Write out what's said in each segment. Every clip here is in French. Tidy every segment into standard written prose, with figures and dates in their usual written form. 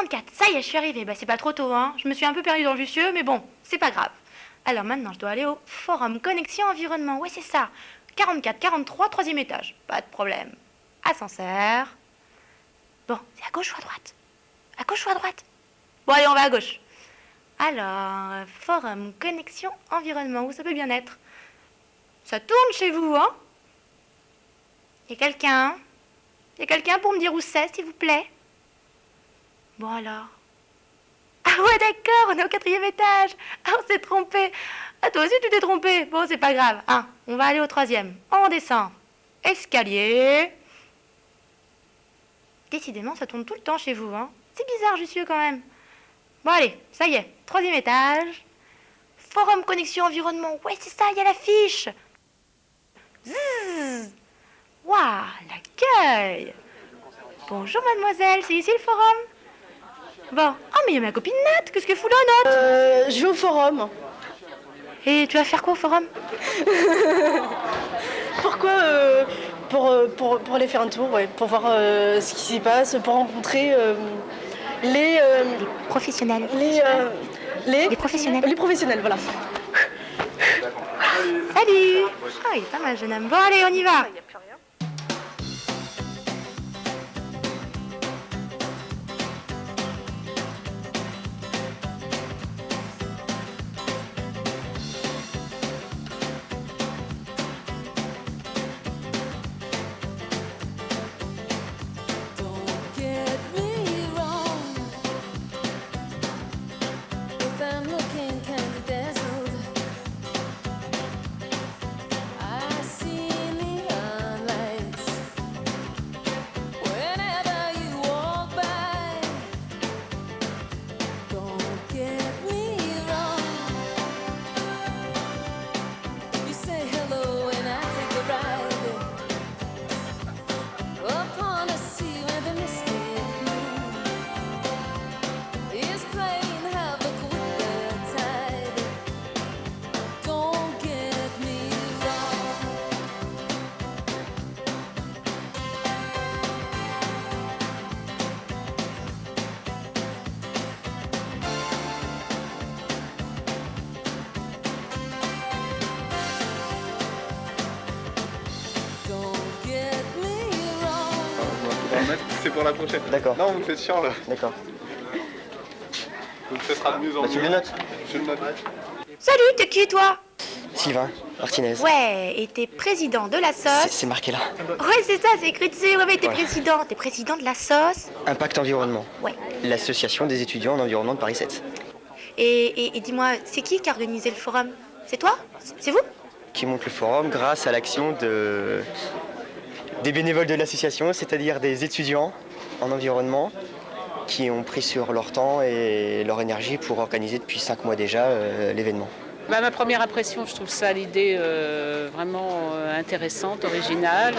44, ça y est, je suis arrivée. Bah, c'est pas trop tôt, hein. Je me suis un peu perdue dans le Jussieu, mais bon, c'est pas grave. Alors maintenant, je dois aller au forum Connexion Environnement. Ouais, c'est ça. 44, 43, troisième étage. Pas de problème. Ascenseur. Bon, c'est à gauche ou à droite? À gauche ou à droite? Bon, allez, on va à gauche. Alors, forum Connexion Environnement, où ça peut bien être? Ça tourne chez vous, hein? Y a quelqu'un? Y a quelqu'un pour me dire où c'est, s'il vous plaît? Bon alors. Ah ouais, d'accord, on est au quatrième étage. Ah, on s'est trompé. Ah, toi aussi, tu t'es trompé. Bon, c'est pas grave. Ah, on va aller au troisième. On descend. Escalier. Décidément, ça tourne tout le temps chez vous, hein. C'est bizarre, Jussieu, quand même. Bon, allez, ça y est. Troisième étage. Forum Connexion Environnement. Ouais, c'est ça, il y a l'affiche. Zzzz. Waouh, l'accueil. Bonjour, mademoiselle, c'est ici le forum? Bon. Ah, mais il y a ma copine Nat. Qu'est-ce que fout là, Nat? Je vais au forum. Et tu vas faire quoi au forum? Pourquoi pour aller faire un tour, ouais, pour voir ce qui s'y passe, pour rencontrer les Professionnels. les professionnels. Les professionnels, voilà. Salut. Ah, il est pas mal, jeune homme. Bon, allez, on y va. C'est pour la prochaine. D'accord. Non, vous me faites chiant là. D'accord. Donc ça sera de mieux en mieux. Tu le notes? Je le note. Salut, t'es qui, toi? Sylvain Martinez. Ouais, et t'es président de la sauce. C'est marqué là. Ouais, c'est ça, c'est écrit dessus. Ouais, mais t'es président. T'es président de la sauce. Impact Environnement. Ouais. L'association des étudiants en environnement de Paris 7. Et dis-moi, c'est qui a organisé le forum? C'est toi? C'est vous? Qui monte le forum grâce à l'action des bénévoles de l'association, c'est-à-dire des étudiants en environnement qui ont pris sur leur temps et leur énergie pour organiser depuis 5 mois déjà l'événement. Ma première impression, je trouve ça l'idée vraiment intéressante, originale.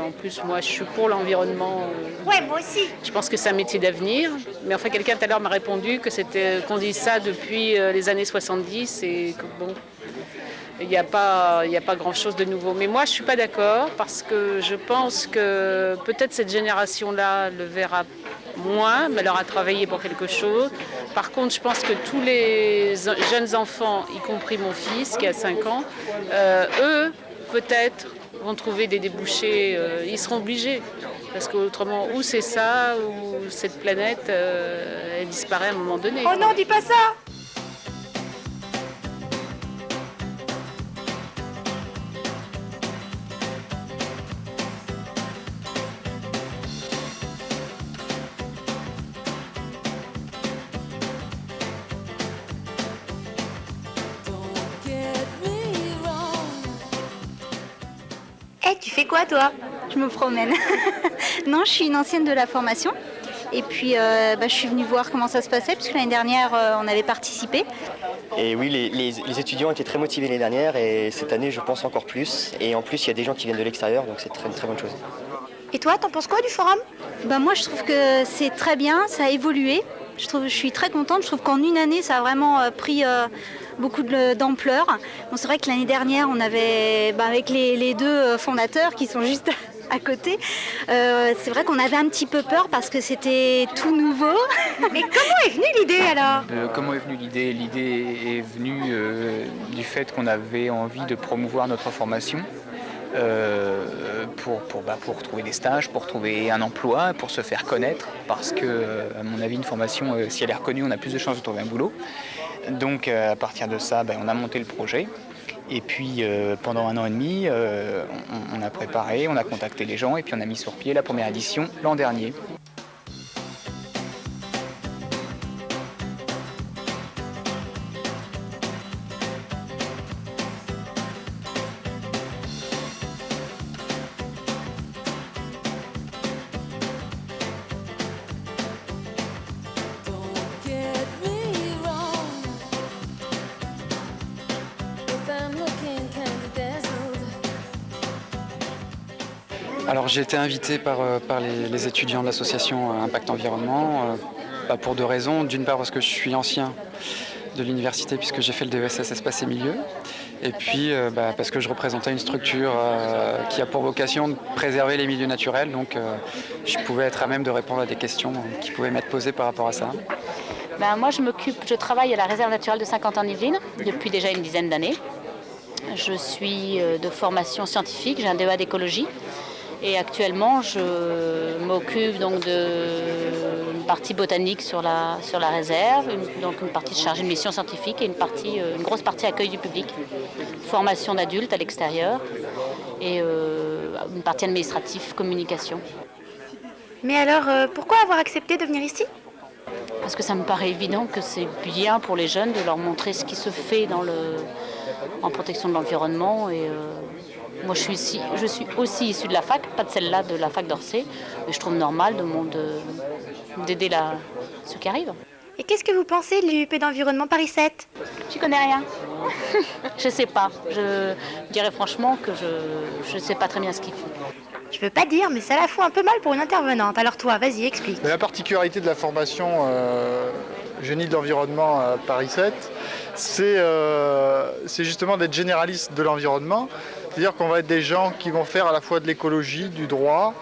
En plus, moi, je suis pour l'environnement. Ouais, moi aussi. Je pense que c'est un métier d'avenir. Mais enfin, quelqu'un tout à l'heure m'a répondu qu'on dit ça depuis les années 70 et que bon, il n'y a pas grand-chose de nouveau. Mais moi, je ne suis pas d'accord parce que je pense que peut-être cette génération-là le verra moins, mais elle aura travaillé pour quelque chose. Par contre, je pense que tous les jeunes enfants, y compris mon fils qui a 5 ans, eux, peut-être, vont trouver des débouchés. Ils seront obligés. Parce qu'autrement, ou c'est ça, ou cette planète, elle disparaît à un moment donné. Oh non, dis pas ça! Eh, tu fais quoi, toi? Je me promène. Non, je suis une ancienne de la formation. Et puis, je suis venue voir comment ça se passait, puisque l'année dernière, on avait participé. Et oui, les étudiants étaient très motivés l'année dernière et cette année, je pense encore plus. Et en plus, il y a des gens qui viennent de l'extérieur, donc c'est une très bonne chose. Et toi, t'en penses quoi du forum? Moi, je trouve que c'est très bien, ça a évolué. Je suis très contente. Je trouve qu'en une année, ça a vraiment pris beaucoup d'ampleur. Bon, c'est vrai que l'année dernière, on avait, avec les deux fondateurs qui sont juste à côté. C'est vrai qu'on avait un petit peu peur parce que c'était tout nouveau. Mais comment est venue l'idée alors? Comment est venue l'idée? L'idée est venue du fait qu'on avait envie de promouvoir notre formation pour trouver des stages, pour trouver un emploi, pour se faire connaître, parce que, à mon avis, une formation, si elle est reconnue, on a plus de chances de trouver un boulot. Donc à partir de ça, on a monté le projet. Et puis pendant 1 an et demi, on a préparé, on a contacté les gens et puis on a mis sur pied la première édition l'an dernier. Alors j'ai été invité par les étudiants de l'association Impact Environnement pour 2 raisons. D'une part parce que je suis ancien de l'université puisque j'ai fait le DESS Espace et Milieu. Et puis parce que je représentais une structure qui a pour vocation de préserver les milieux naturels. Donc je pouvais être à même de répondre à des questions qui pouvaient m'être posées par rapport à ça. Moi je travaille à la réserve naturelle de Saint-Quentin-en-Yvelines depuis déjà une dizaine d'années. Je suis de formation scientifique, j'ai un DEA d'écologie. Et actuellement, je m'occupe donc d'une partie botanique sur la réserve, donc une partie chargée de mission scientifique et une grosse partie accueil du public, formation d'adultes à l'extérieur et une partie administrative, communication. Mais alors, pourquoi avoir accepté de venir ici? Parce que ça me paraît évident que c'est bien pour les jeunes de leur montrer ce qui se fait en protection de l'environnement. Et moi, je suis aussi issue de la fac, pas de celle-là, de la fac d'Orsay. Mais je trouve normal d'aider ceux qui arrivent. Et qu'est-ce que vous pensez de l'UP d'environnement Paris 7? J'y connais rien. Je sais pas. Je dirais franchement que je sais pas très bien ce qu'ils font. Je veux pas dire, mais ça la fout un peu mal pour une intervenante. Alors toi, vas-y, explique. Mais la particularité de la formation génie de l'environnement à Paris 7, c'est justement d'être généraliste de l'environnement. C'est-à-dire qu'on va être des gens qui vont faire à la fois de l'écologie, du droit.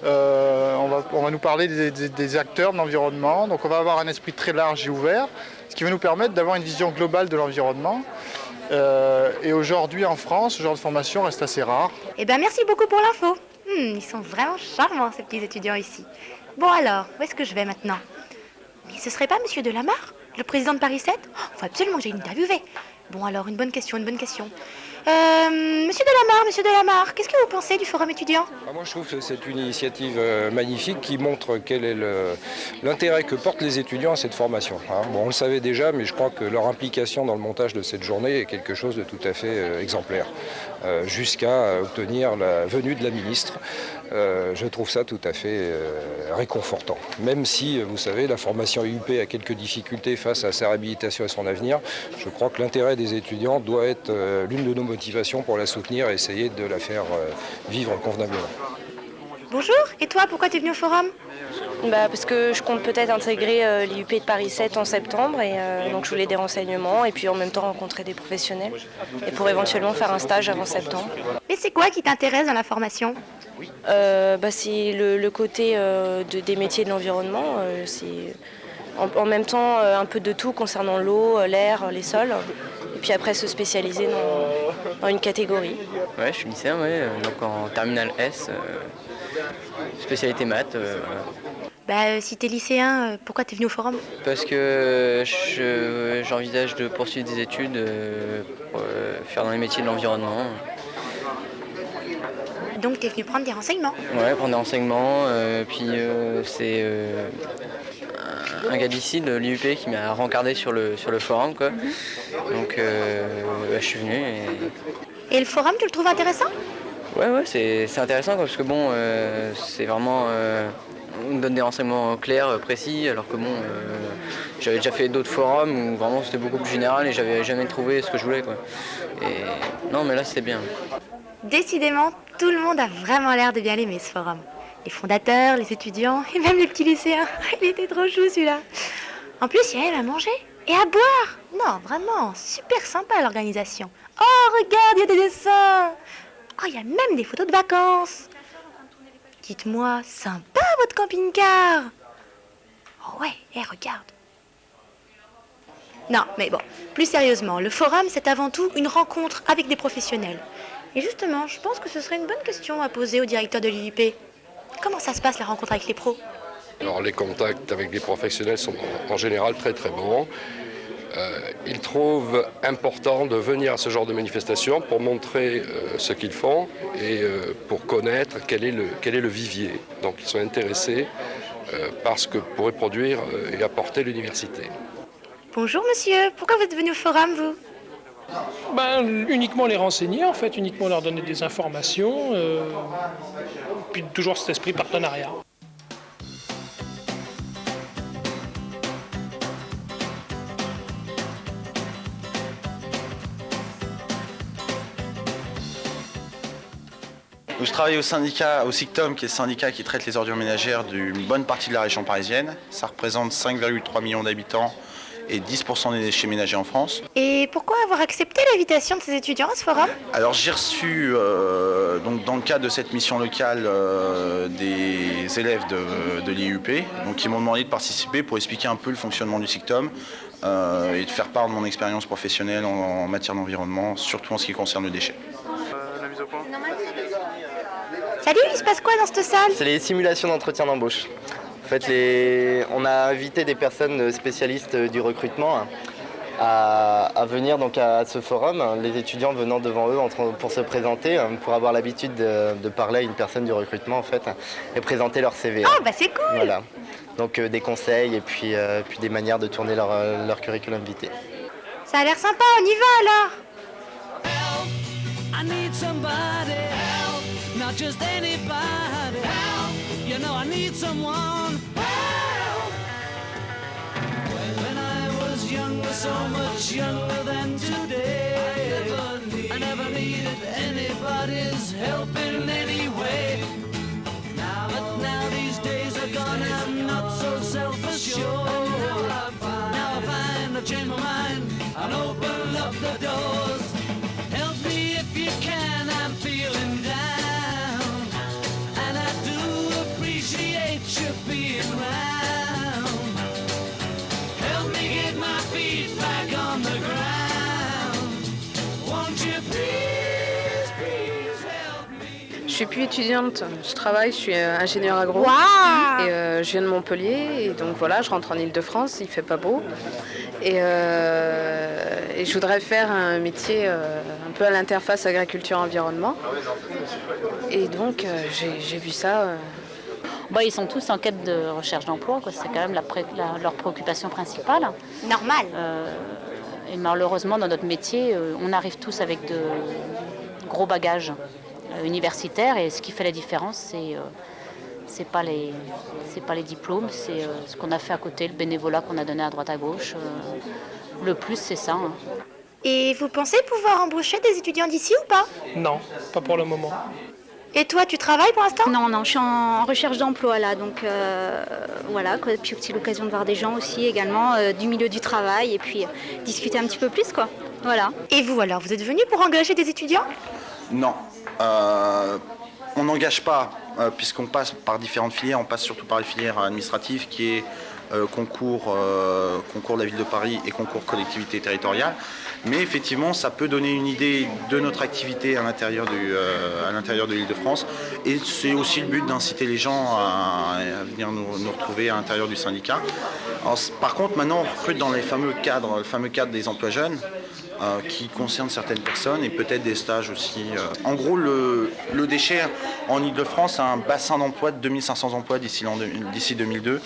On va nous parler des acteurs de l'environnement. Donc on va avoir un esprit très large et ouvert, ce qui va nous permettre d'avoir une vision globale de l'environnement. Et aujourd'hui en France, ce genre de formation reste assez rare. Eh bien, merci beaucoup pour l'info. Ils sont vraiment charmants, ces petits étudiants ici. Bon alors, où est-ce que je vais maintenant? Mais ce serait pas Monsieur Delamarre, le président de Paris 7? Faut absolument que j'aille l'interviewer. Bon alors, une bonne question. Monsieur Delamarre, qu'est-ce que vous pensez du forum étudiant? Moi je trouve que c'est une initiative magnifique qui montre quel est l'intérêt que portent les étudiants à cette formation. Bon, on le savait déjà, mais je crois que leur implication dans le montage de cette journée est quelque chose de tout à fait exemplaire, jusqu'à obtenir la venue de la ministre. Je trouve ça tout à fait réconfortant. Même si, vous savez, la formation UP a quelques difficultés face à sa réhabilitation et son avenir, je crois que l'intérêt des étudiants doit être l'une de nos motivations pour la soutenir et essayer de la faire vivre convenablement. Bonjour, et toi, pourquoi tu es venu au forum? Parce que je compte peut-être intégrer l'IUP de Paris 7 en septembre et donc je voulais des renseignements et puis en même temps rencontrer des professionnels et pour éventuellement faire un stage avant septembre. Et c'est quoi qui t'intéresse dans la formation? C'est le côté des métiers de l'environnement, c'est en même temps un peu de tout concernant l'eau, l'air, les sols et puis après se spécialiser dans une catégorie. Ouais, je suis lycéen, donc en terminale S, spécialité maths. Si t'es lycéen, pourquoi t'es venu au forum? Parce que j'envisage de poursuivre des études pour faire dans les métiers de l'environnement. Donc t'es venu prendre des renseignements? Ouais, prendre des renseignements, puis c'est un gars d'ici, de l'IUP, qui m'a rencardé sur le forum, quoi. Donc je suis venu. Et le forum, tu le trouves intéressant? Ouais, c'est intéressant, quoi, parce que bon, c'est vraiment... on me donne des renseignements clairs, précis, alors que bon, j'avais déjà fait d'autres forums où vraiment c'était beaucoup plus général et j'avais jamais trouvé ce que je voulais, quoi. Et non, mais là c'était bien. Décidément, tout le monde a vraiment l'air de bien l'aimer, ce forum. Les fondateurs, les étudiants et même les petits lycéens. Il était trop chou, celui-là. En plus, il y avait à manger et à boire. Non, vraiment, super sympa l'organisation. Oh, regarde, il y a des dessins. Oh, il y a même des photos de vacances. Dites-moi, sympa votre camping-car. Oh ouais, regarde. Non, mais bon, plus sérieusement, le forum, c'est avant tout une rencontre avec des professionnels. Et justement, je pense que ce serait une bonne question à poser au directeur de l'IUP. Comment ça se passe, la rencontre avec les pros? Alors les contacts avec les professionnels sont en général très très bons. Ils trouvent important de venir à ce genre de manifestation pour montrer ce qu'ils font et pour connaître quel est le vivier. Donc ils sont intéressés par ce que pourrait produire et apporter l'université. Bonjour monsieur, pourquoi vous êtes venu au forum, vous? Uniquement les renseigner, en fait, uniquement leur donner des informations, puis toujours cet esprit partenariat. Je travaille au syndicat, au SICTOM, qui est le syndicat qui traite les ordures ménagères d'une bonne partie de la région parisienne. Ça représente 5,3 millions d'habitants et 10% des déchets ménagers en France. Et pourquoi avoir accepté l'invitation de ces étudiants à ce forum? Alors j'ai reçu, donc dans le cadre de cette mission locale, des élèves de l'IUP qui m'ont demandé de participer pour expliquer un peu le fonctionnement du SICTOM et de faire part de mon expérience professionnelle en matière d'environnement, surtout en ce qui concerne le déchet. La mise au point. Salut, il se passe quoi dans cette salle? C'est les simulations d'entretien d'embauche. En fait, on a invité des personnes spécialistes du recrutement à venir donc à ce forum, les étudiants venant devant eux pour se présenter, pour avoir l'habitude de parler à une personne du recrutement en fait, et présenter leur CV. Oh bah c'est cool. Voilà. Donc des conseils et puis des manières de tourner leur curriculum vitae. Ça a l'air sympa, on y va alors. I need somebody help, not just anybody help. You know I need someone help. When I was younger, so much younger than today, I never needed anybody's help in any way. But now these days are gone, I'm not so self-assured. Now I find I've changed my mind and open up the doors. Help me if you can, I'm feeling down, and I do appreciate you being around. Help me get my feet back on the ground. Won't you please, please help me? Je suis plus étudiante, je travaille, je suis ingénieur agro. Wow. Et je viens de Montpellier, et donc voilà, je rentre en Île-de-France, il fait pas beau. Et je voudrais faire un métier un peu à l'interface agriculture-environnement. Et donc j'ai vu ça. Ils sont tous en quête de recherche d'emploi, quoi. C'est quand même leur préoccupation principale. Normal. Et malheureusement, dans notre métier, on arrive tous avec de gros bagages universitaires. Et ce qui fait la différence, c'est pas les diplômes, c'est ce qu'on a fait à côté, le bénévolat qu'on a donné à droite à gauche. Le plus, c'est ça. Hein. Et vous pensez pouvoir embaucher des étudiants d'ici ou pas? Non, pas pour le moment. Et toi, tu travailles pour l'instant? Non, je suis en recherche d'emploi là, donc voilà, quoi. Puis aussi l'occasion de voir des gens aussi également du milieu du travail et puis discuter un petit peu plus, quoi. Voilà. Et vous alors, vous êtes venu pour engager des étudiants? Non, on n'engage pas, puisqu'on passe par différentes filières, on passe surtout par les filières administratives qui est concours de la ville de Paris et concours collectivité territoriale. Mais effectivement, ça peut donner une idée de notre activité à l'intérieur de l'Île-de-France. Et c'est aussi le but d'inciter les gens à venir nous retrouver à l'intérieur du syndicat. Alors, par contre, maintenant, on recrute dans le fameux cadre des emplois jeunes, qui concerne certaines personnes et peut-être des stages aussi. En gros, le déchet en Île-de-France a un bassin d'emploi de 2500 emplois d'ici 2002.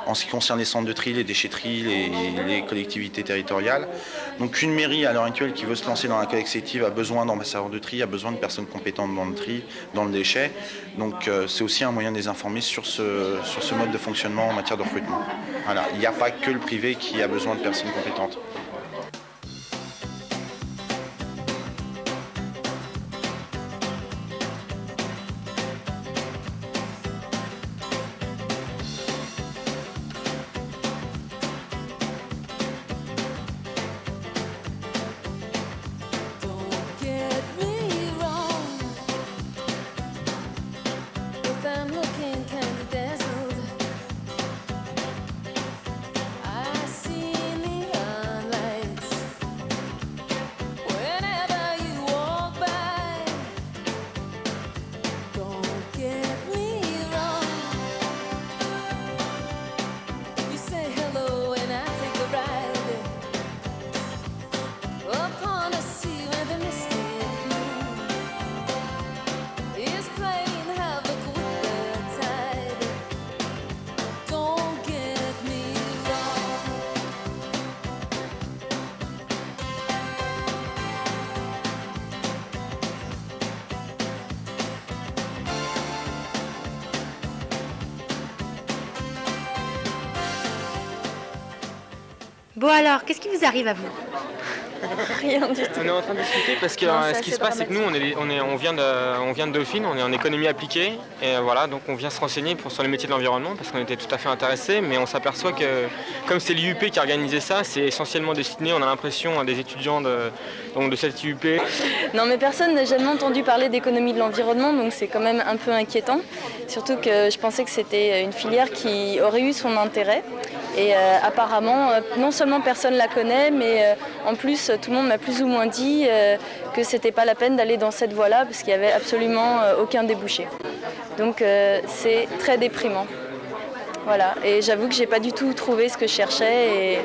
En ce qui concerne les centres de tri, les déchetteries, les collectivités territoriales. Donc une mairie à l'heure actuelle qui veut se lancer dans la collecte sélective a besoin d'ambassadeurs de tri, a besoin de personnes compétentes dans le tri, dans le déchet. Donc c'est aussi un moyen de les informer sur ce mode de fonctionnement en matière de recrutement. Voilà. Il n'y a pas que le privé qui a besoin de personnes compétentes. Get me wrong if I'm looking Bon alors, qu'est-ce qui vous arrive à vous? Rien du tout. On est en train de discuter parce que Non, c'est ce qui assez se passe, c'est que nous, on vient de Dauphine, on est en économie appliquée, et voilà, donc on vient se renseigner sur les métiers de l'environnement parce qu'on était tout à fait intéressés, mais on s'aperçoit que, comme c'est l'IUP qui a organisé ça, c'est essentiellement destiné, on a l'impression, à des étudiants de cette IUP. Non, mais personne n'a jamais entendu parler d'économie de l'environnement, donc c'est quand même un peu inquiétant. Surtout que je pensais que c'était une filière qui aurait eu son intérêt. Et apparemment, non seulement personne ne la connaît, mais en plus, tout le monde m'a plus ou moins dit que c'était pas la peine d'aller dans cette voie-là parce qu'il n'y avait absolument aucun débouché. Donc c'est très déprimant. Voilà. Et j'avoue que j'ai pas du tout trouvé ce que je cherchais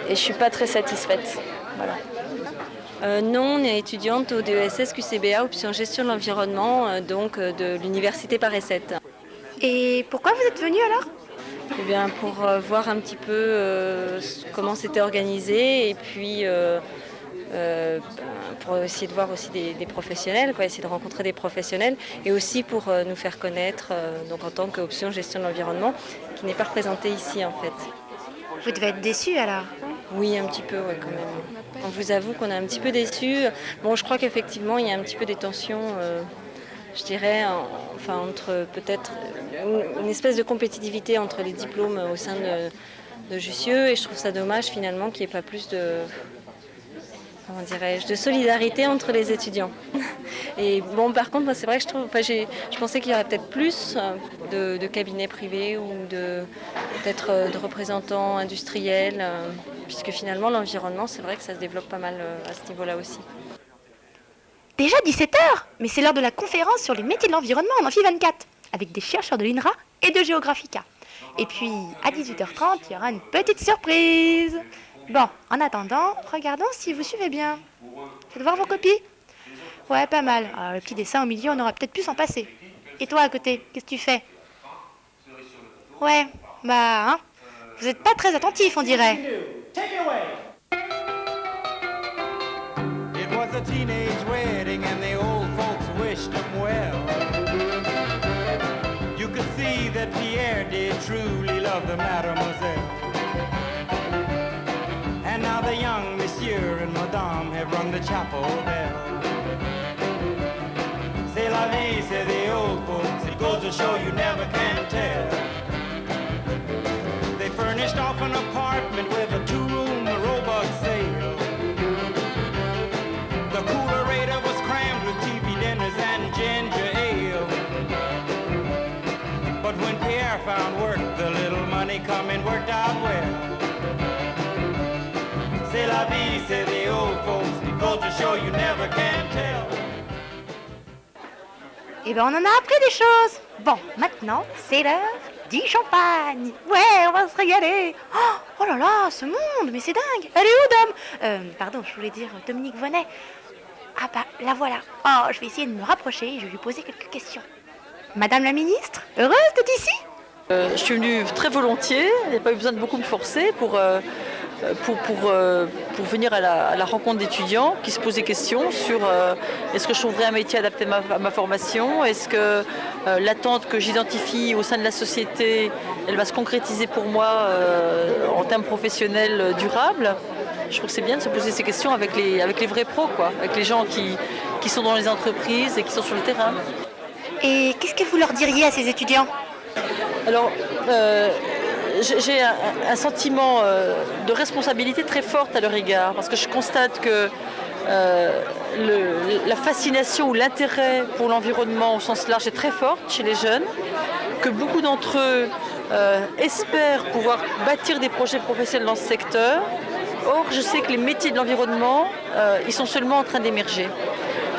et je suis pas très satisfaite. Voilà. Non, on est étudiante au DESS QCBA, option gestion de l'environnement, donc de l'université Paris 7. Et pourquoi vous êtes venue alors? Eh bien, pour voir un petit peu comment c'était organisé et puis pour essayer de voir aussi des professionnels, essayer de rencontrer des professionnels et aussi pour nous faire connaître donc en tant qu'option gestion de l'environnement qui n'est pas représentée ici en fait. Vous devez être déçue alors? Oui, un petit peu, ouais, quand même. On vous avoue qu'on est un petit peu déçus. Bon, je crois qu'effectivement, il y a un petit peu des tensions, je dirais, entre peut-être une espèce de compétitivité entre les diplômes au sein de Jussieu et je trouve ça dommage finalement qu'il n'y ait pas plus de, comment dirais-je, de solidarité entre les étudiants. Et bon, par contre, moi, c'est vrai que je pensais qu'il y aurait peut-être plus de cabinets privés ou peut-être de représentants industriels, puisque finalement l'environnement, c'est vrai que ça se développe pas mal à ce niveau-là aussi. Déjà 17h, mais c'est l'heure de la conférence sur les métiers de l'environnement en Amphi 24, avec des chercheurs de l'INRA et de Géographica. Et puis, à 18h30, il y aura une petite surprise. Bon, en attendant, regardons si vous suivez bien. Faites voir vos copies. Ouais, pas mal. Alors, le petit dessin au milieu, on aurait peut-être pu s'en passer. Et toi, à côté, qu'est-ce que tu fais? Ouais, vous n'êtes pas très attentif, on dirait. It was a teenage wedding and the old folks wished him well. You could see that Pierre did truly love the mademoiselle. And now the young monsieur and madame have rung the chapel bell. C'est la vie, say the old folks, it goes to show you never can tell. They furnished off an apartment with a two-room robot sale. The coolerator was crammed with TV dinners and ginger ale. But when Pierre found work, the little money coming worked out well. C'est la vie, say the old folks, it goes to show you never can tell. Eh ben, on en a appris des choses. Bon, maintenant, c'est l'heure du champagne. Ouais, on va se régaler. Oh là là, ce monde, mais c'est dingue. Elle est où, Dom? Pardon, je voulais dire Dominique Vonnet. Ah bah, la voilà. Oh, je vais essayer de me rapprocher et je vais lui poser quelques questions. Madame la ministre, heureuse d'être ici? Je suis venue très volontiers, il n'y a pas eu besoin de beaucoup me forcer pour venir à la rencontre d'étudiants qui se posent des questions sur est-ce que je trouverais un métier adapté à ma formation, est-ce que l'attente que j'identifie au sein de la société, elle va se concrétiser pour moi en termes professionnels durables. Je trouve que c'est bien de se poser ces questions avec les vrais pros, avec les gens qui sont dans les entreprises et qui sont sur le terrain. Et qu'est-ce que vous leur diriez à ces étudiants? Alors, j'ai un sentiment de responsabilité très forte à leur égard, parce que je constate que la fascination ou l'intérêt pour l'environnement au sens large est très forte chez les jeunes, que beaucoup d'entre eux espèrent pouvoir bâtir des projets professionnels dans ce secteur. Or, je sais que les métiers de l'environnement, ils sont seulement en train d'émerger.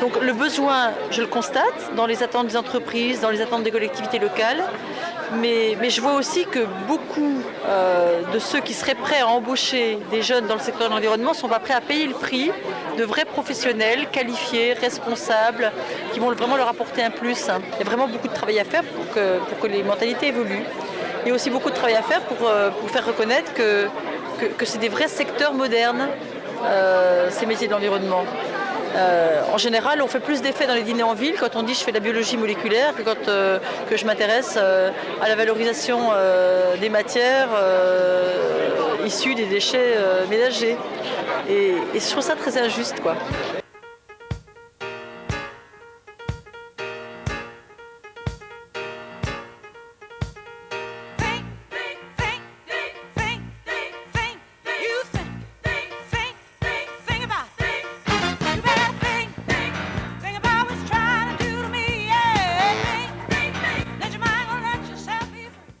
Donc le besoin, je le constate, dans les attentes des entreprises, dans les attentes des collectivités locales, mais je vois aussi que beaucoup de ceux qui seraient prêts à embaucher des jeunes dans le secteur de l'environnement ne sont pas prêts à payer le prix de vrais professionnels, qualifiés, responsables, qui vont vraiment leur apporter un plus. Il y a vraiment beaucoup de travail à faire pour que les mentalités évoluent. Il y a aussi beaucoup de travail à faire pour faire reconnaître que c'est des vrais secteurs modernes, ces métiers de l'environnement. En général, on fait plus d'effets dans les dîners en ville quand on dit je fais de la biologie moléculaire que je m'intéresse à la valorisation des matières issus des déchets ménagers. Et je trouve ça très injuste, quoi.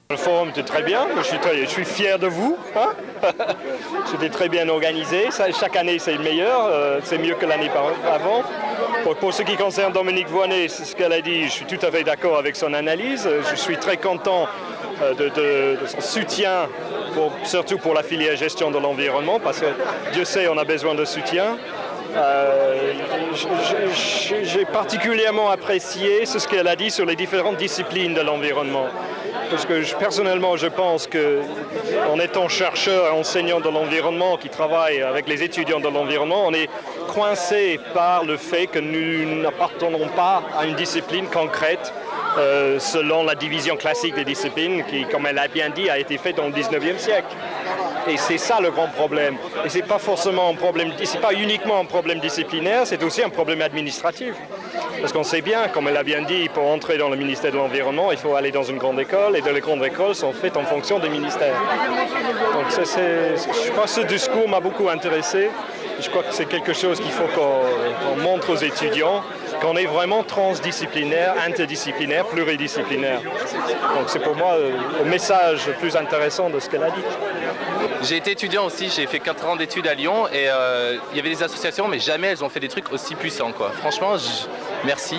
Le forum était très bien, je suis fier de vous. Hein. C'était très bien organisé, chaque année c'est le meilleur, c'est mieux que l'année avant. Pour ce qui concerne Dominique Voynet, c'est ce qu'elle a dit, je suis tout à fait d'accord avec son analyse. Je suis très content de son soutien, surtout pour la filière gestion de l'environnement, parce que Dieu sait, on a besoin de soutien. J'ai particulièrement apprécié ce qu'elle a dit sur les différentes disciplines de l'environnement. Parce que personnellement, je pense qu'en étant chercheur et enseignant de l'environnement qui travaille avec les étudiants de l'environnement, on est coincé par le fait que nous n'appartenons pas à une discipline concrète selon la division classique des disciplines qui, comme elle a bien dit, a été faite dans le 19e siècle. Et c'est ça le grand problème. Et c'est pas forcément un problème, c'est pas uniquement un problème disciplinaire, c'est aussi un problème administratif. Parce qu'on sait bien, comme elle a bien dit, pour entrer dans le ministère de l'Environnement, il faut aller dans une grande école, et les grandes écoles sont faites en fonction des ministères. Donc je crois que ce discours m'a beaucoup intéressé. Je crois que c'est quelque chose qu'il faut qu'on montre aux étudiants, qu'on est vraiment transdisciplinaire, interdisciplinaire, pluridisciplinaire. Donc c'est pour moi le message le plus intéressant de ce qu'elle a dit. J'ai été étudiant aussi, j'ai fait 4 ans d'études à Lyon et il y avait des associations mais jamais elles ont fait des trucs aussi puissants, quoi. Franchement, merci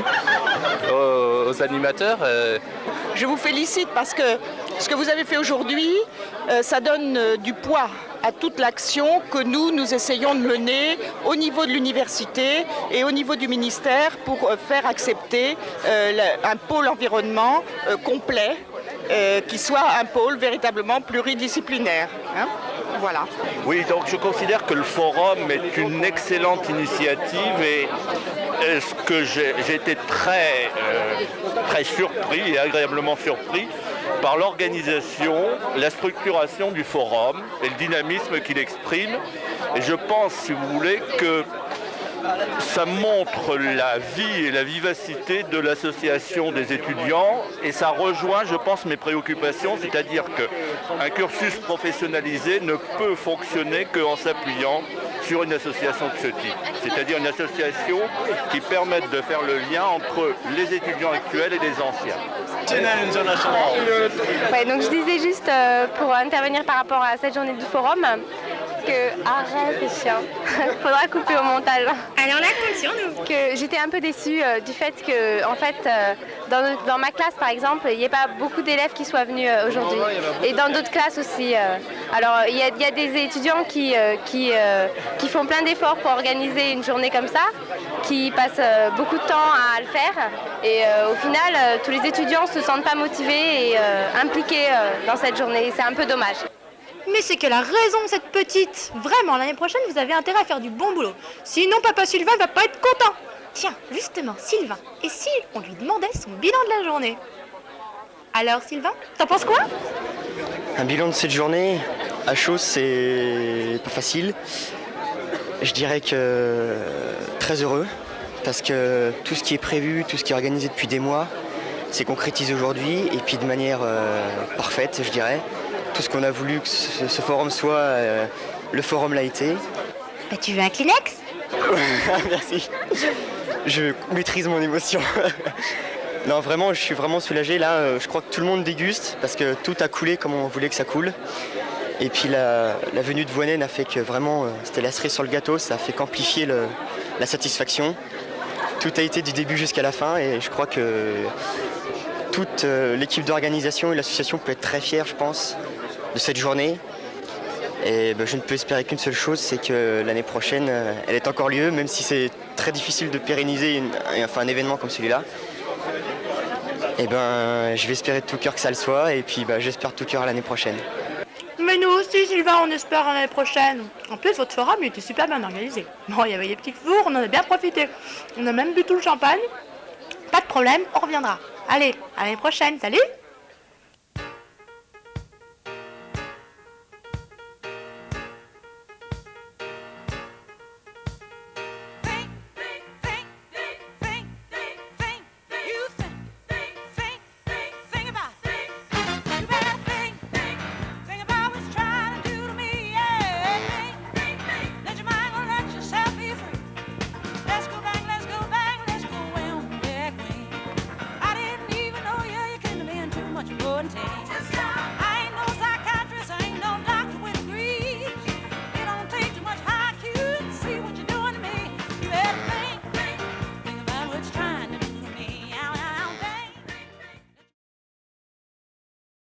aux animateurs. Je vous félicite parce que ce que vous avez fait aujourd'hui, ça donne du poids à toute l'action que nous essayons de mener au niveau de l'université et au niveau du ministère pour faire accepter un pôle environnement complet, qui soit un pôle véritablement pluridisciplinaire. Hein. Voilà. Oui, donc je considère que le forum est une excellente initiative et ce que j'ai été très surpris et agréablement surpris par l'organisation, la structuration du forum et le dynamisme qu'il exprime. Et je pense, si vous voulez, que ça montre la vie et la vivacité de l'association des étudiants et ça rejoint, je pense, mes préoccupations, c'est-à-dire qu'un cursus professionnalisé ne peut fonctionner qu'en s'appuyant sur une association de ce type, c'est-à-dire une association qui permette de faire le lien entre les étudiants actuels et les anciens. Ouais, donc je disais juste pour intervenir par rapport à cette journée du forum, arrête les chiens, faudra couper au montage. Allez, on a conscience, nous. Que j'étais un peu déçue du fait que, en fait, dans ma classe par exemple, il n'y a pas beaucoup d'élèves qui soient venus aujourd'hui. Et dans d'autres classes aussi. Alors, il y a des étudiants qui font plein d'efforts pour organiser une journée comme ça, qui passent beaucoup de temps à le faire. Et au final, tous les étudiants ne se sentent pas motivés et impliqués dans cette journée. C'est un peu dommage. Mais c'est qu'elle a raison, cette petite. Vraiment, l'année prochaine, vous avez intérêt à faire du bon boulot. Sinon, papa Sylvain va pas être content. Tiens, justement, Sylvain, et si on lui demandait son bilan de la journée? Alors, Sylvain, t'en penses quoi? Un bilan de cette journée, à chaud, c'est pas facile. Je dirais que très heureux, parce que tout ce qui est prévu, tout ce qui est organisé depuis des mois, s'est concrétisé aujourd'hui, et puis de manière parfaite, je dirais. Tout ce qu'on a voulu que ce forum soit, le forum l'a été. Bah, tu veux un Kleenex? Merci. Je maîtrise mon émotion. Non, vraiment, je suis vraiment soulagé. Là, je crois que tout le monde déguste parce que tout a coulé comme on voulait que ça coule. Et puis la venue de Voynet n'a fait que vraiment, c'était la cerise sur le gâteau, ça a fait qu'amplifier la satisfaction. Tout a été du début jusqu'à la fin et je crois que toute l'équipe d'organisation et l'association peut être très fière, je pense, de cette journée. Et je ne peux espérer qu'une seule chose, c'est que l'année prochaine, elle ait encore lieu, même si c'est très difficile de pérenniser un événement comme celui-là. Et je vais espérer de tout cœur que ça le soit, et puis j'espère de tout cœur à l'année prochaine. Mais nous aussi, Sylvain, on espère l'année prochaine. En plus, votre forum il était super bien organisé. Bon, il y avait des petits fours, on en a bien profité. On a même bu tout le champagne. Pas de problème, on reviendra. Allez, à l'année prochaine, salut!